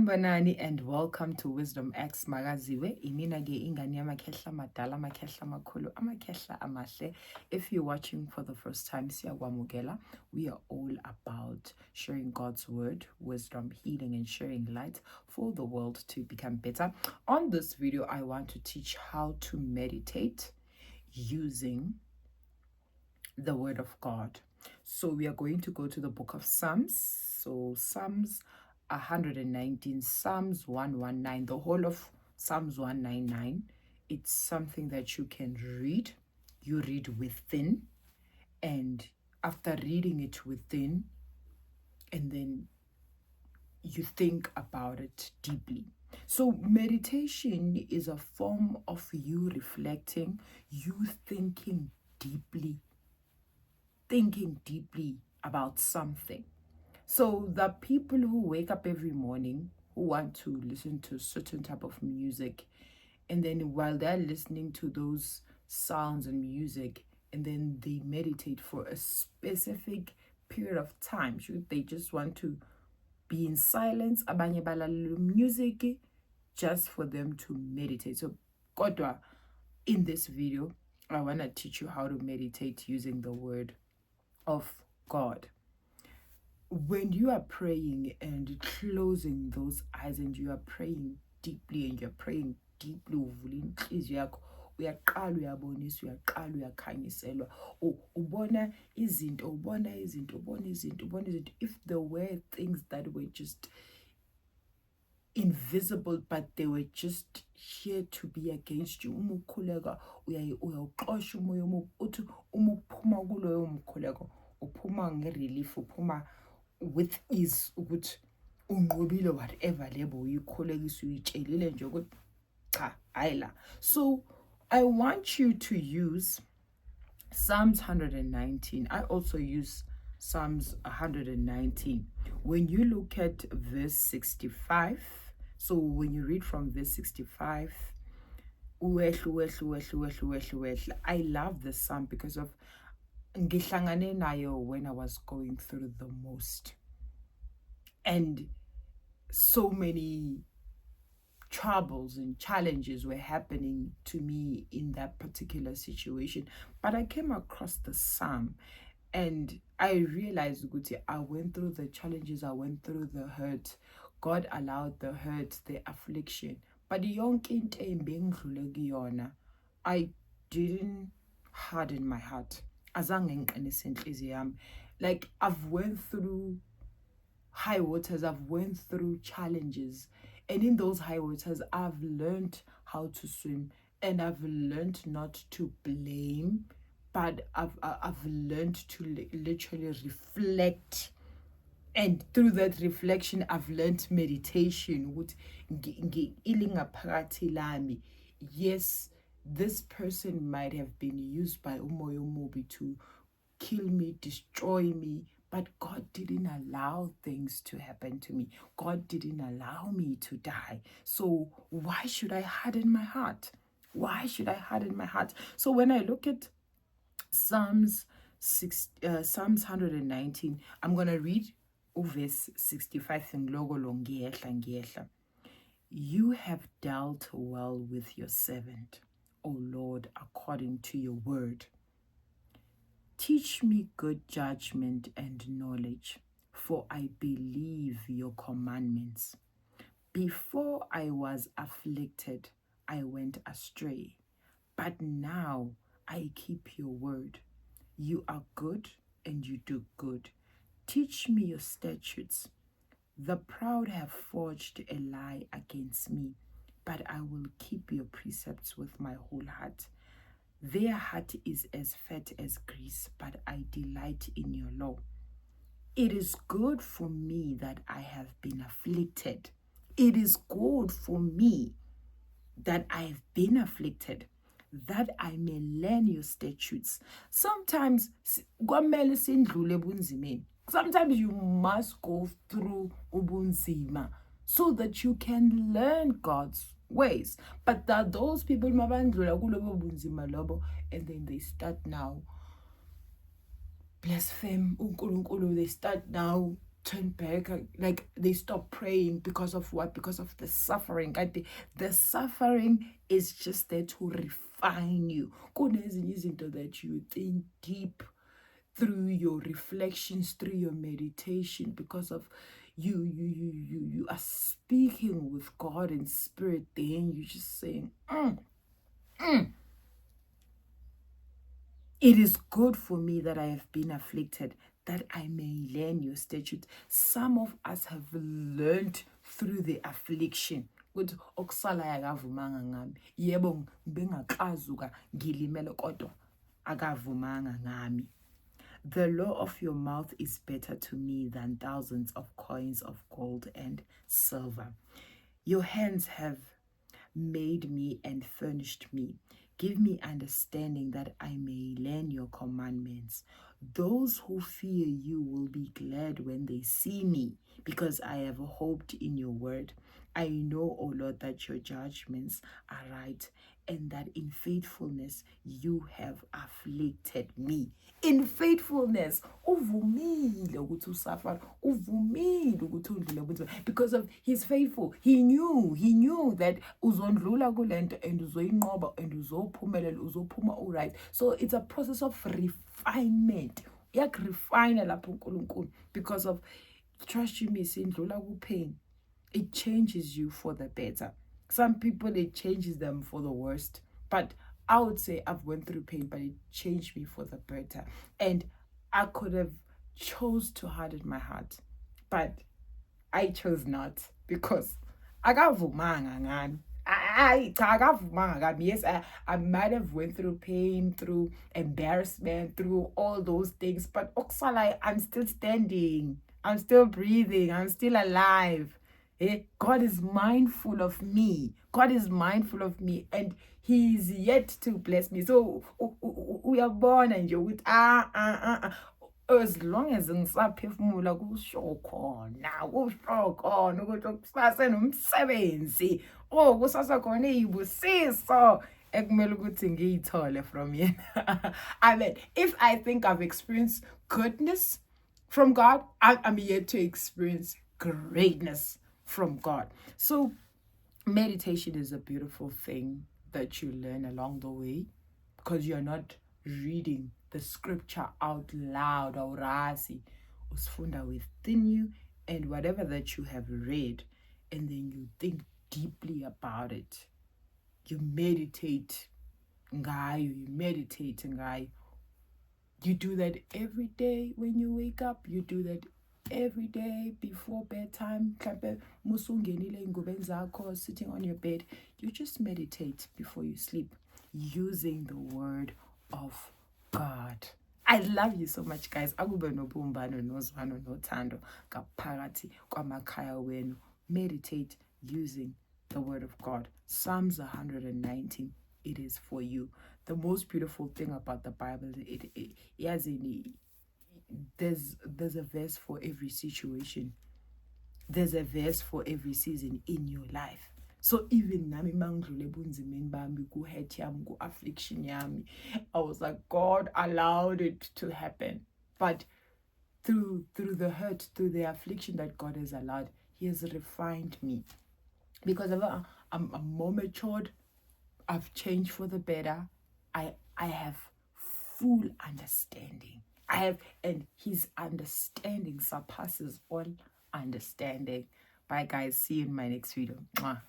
Banani and welcome to Wisdom X Magaziwe. Imina ge ingane yamakhehla madala, amakhehla makhulu, amakhehla amahle. If you're watching for the first time, siyawamukela. We are all about sharing God's word, wisdom, healing, and sharing light for the world to become better. On this video, I want to teach how to meditate using the word of God. So we are going to go to the book of Psalms. So Psalms 119, Psalms 119, the whole of Psalms 199. It's something that you can read. You read within, and after reading it within, and then you think about it deeply. So meditation is a form of you reflecting, you thinking deeply about something. So the people who wake up every morning who want to listen to a certain type of music, and then while they're listening to those sounds and music, and then they meditate for a specific period of time. Should they just want to be in silence, abanye balalela music, just for them to meditate. So kodwa, in this video, I want to teach you how to meditate using the word of God. When you are praying and closing those eyes and you are praying deeply uvula inhliziyo yakho, uyaqala uyabonisa, uyaqala uyakhanyiselwa, ubona izinto. If there were things that were just invisible, but they were just here to be against you, uma ukhuleka uyawuxosha umoya uthi uma uphuma kuloyo mkhuleko uphuma nge-relief, uphuma with ease, ukuthi unqobile whatever lebo uyikhulekisa uyitshelile nje ukuthi cha hayi la. So I want you to use Psalms 119. I also use Psalms 119. When you look at verse 65, so when you read from verse 65, I love this psalm because of ngihlangane nayo when I was going through the most, and so many troubles and challenges were happening to me in that particular situation. But I came across the psalm and I realized I went through the challenges, I went through the hurt. God allowed the hurt, the affliction, but I didn't harden my heart. Like, I've went through high waters, I've went through challenges, and in those high waters I've learned how to swim, and I've learned not to blame, but I've learned to literally reflect, and through that reflection I've learned meditation. Yes, this person might have been used by umoya omubi to kill me, destroy me, but God didn't allow things to happen to me. God didn't allow me to die. So why should I harden my heart? Why should I harden my heart? So when I look at Psalms 119, I'm going to read verse 65. You have dealt well with your servant, O Lord, according to your word. Teach me good judgment and knowledge, for I believe your commandments. Before I was afflicted, I went astray, but now I keep your word. You are good and you do good. Teach me your statutes. The proud have forged a lie against me, but I will keep your precepts with my whole heart. Their heart is as fat as grease, but I delight in your law. It is good for me that I have been afflicted. It is good for me that I have been afflicted, that I may learn your statutes. Sometimes you must go through ubunzima so that you can learn God's ways. But that those people and then they start now blaspheme uNkulunkulu, they start now turn back, like they stop praying because of what? Because of the suffering. The suffering is just there to refine you. Kunezinye izinto that you think deep through your reflections, through your meditation, because of you are speaking with God in spirit. Then you just saying, it is good for me that I have been afflicted, that I may learn your statutes. Some of us have learned through the affliction. Ukuthi okusalayo akavumanga ngami. Yebo ngibengaqazuka ngilimele kodwa akavumanga ngami. The law of your mouth is better to me than thousands of coins of gold and silver. Your hands have made me and furnished me. Give me understanding that I may learn your commandments. Those who fear you will be glad when they see me, because I have hoped in your word. I know, O Lord, that your judgments are right, and that in faithfulness you have afflicted me. In faithfulness, uvumile ukuthi usuffer, uvumile ukuthi udlule kunzima, because of he's faithful. He knew that uzondlula kulento and uzoyinqoba and uzophumelela, uzophuma all right. So it's a process of refinement. Refine lapho uNkulunkulu, because of, trust you me, sindlula ku-pain, it changes you for the better. Some people, it changes them for the worst, but I would say I've went through pain, but it changed me for the better. And I could have chose to harden my heart, but I chose not, because akavumanga ngani. Yes, I might have went through pain, through embarrassment, through all those things, but okusalayo, I'm still standing, I'm still breathing, I'm still alive. God is mindful of me. God is mindful of me, and He is yet to bless me. So uyabona nje ukuthi as long as ngisaphefumula kusho khona ukuthi kusasa nomsebenzi, kusasa khona izibusiso ekumele ukuthi ngiyithole from yena. I mean, if I think I've experienced goodness from God, I'm yet to experience greatness from God. So meditation is a beautiful thing that you learn along the way, because you're not reading the scripture out loud, awurazi, usfunda within you, and whatever that you have read, and then you think deeply about it. You meditate ngayo, you do that every day when you wake up. You do that every day before bedtime. Sitting on your bed, you just meditate before you sleep, using the word of God. I love you so much, guys. Akube nobumbano, nozwano, nothando ngaphakathi kwamakhaya wenu. Meditate using the word of God. Psalms 119, it is for you. The most beautiful thing about the Bible, there's a verse for every situation. There's a verse for every season in your life. So even nami mangdlule ebunzimeni bami, ku-hurt yami, ku-affliction yami, I was like, God allowed it to happen. But through the hurt, through the affliction that God has allowed, He has refined me. Because I'm more matured, I've changed for the better. I have full understanding. And His understanding surpasses all understanding. Bye guys, see you in my next video. Mwah.